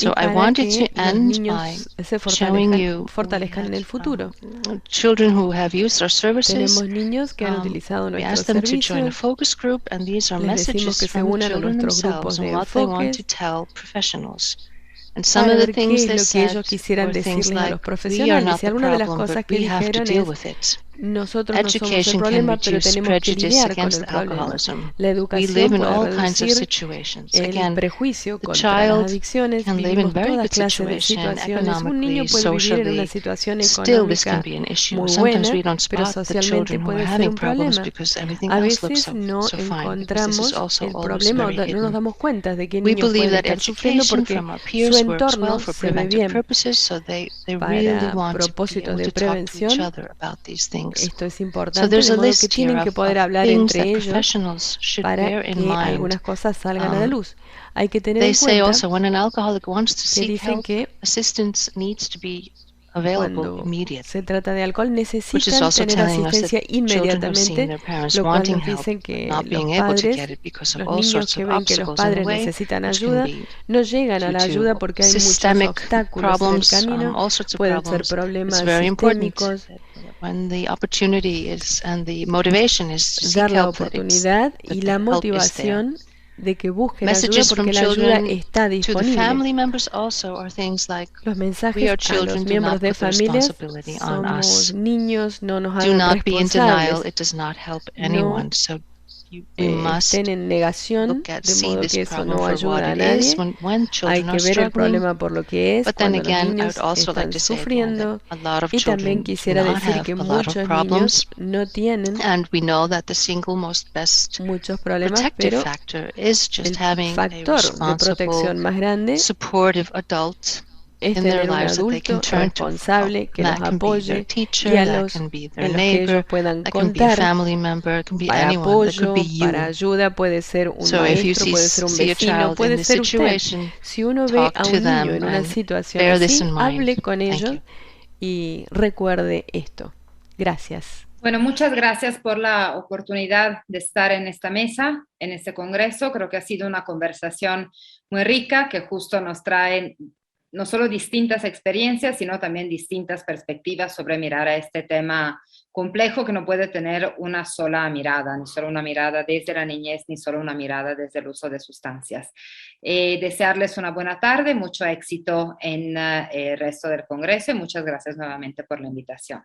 y para que los niños se fortalezcan en el futuro. Tenemos niños que han utilizado nuestros servicios, les decimos que se unan a nuestros grupos de enfoques para ver qué es lo que ellos quisieran decirles a los profesionales. Y alguna de las cosas que dijeron es: nosotros no somos el problema, pero tenemos que lidiar con el problema. La educación puede reducir el prejuicio contra las adicciones. Vivimos todas clases de situaciones. Un niño puede vivir en una situación económica muy buena, pero socialmente puede ser un problema. A veces no encontramos el problema o no nos damos cuenta de que el niño puede estar sufriendo porque su entorno se ve bien. Para propósitos de prevención, esto es importante, de modo que tienen que poder hablar entre ellos para que algunas cosas salgan a la luz. Hay que tener en cuenta que dicen que available immediately. Se trata de alcohol, necesitan tener asistencia inmediatamente, lo cual nos dicen que los padres, los niños que ven que los padres necesitan ayuda, no llegan a la ayuda porque hay muchos obstáculos en el camino, pueden ser problemas sistémicos. Dar la oportunidad y la motivación de que busquen ayuda porque la ayuda está disponible. Los mensajes a los miembros de familias: somos niños, no nos hagan responsables, no estén en negación, de modo que eso no ayuda a nadie. Hay que ver el problema por lo que es, cuando los niños están sufriendo. Y también quisiera decir que muchos niños no tienen muchos problemas, pero el factor de protección más grande es tener un adulto responsable que los apoye y a los en los que ellos puedan contar para apoyo, para ayuda. Puede ser un maestro, puede ser un vecino, puede ser usted. Si uno ve a un niño en una situación así, hable con ellos y recuerde esto. Gracias. Bueno, muchas gracias por la oportunidad de estar en esta mesa, en este congreso. Creo que ha sido una conversación muy rica que justo nos trae no solo distintas experiencias, sino también distintas perspectivas sobre mirar a este tema complejo que no puede tener una sola mirada, ni solo una mirada desde la niñez, ni solo una mirada desde el uso de sustancias. Desearles una buena tarde, mucho éxito en el resto del congreso y muchas gracias nuevamente por la invitación.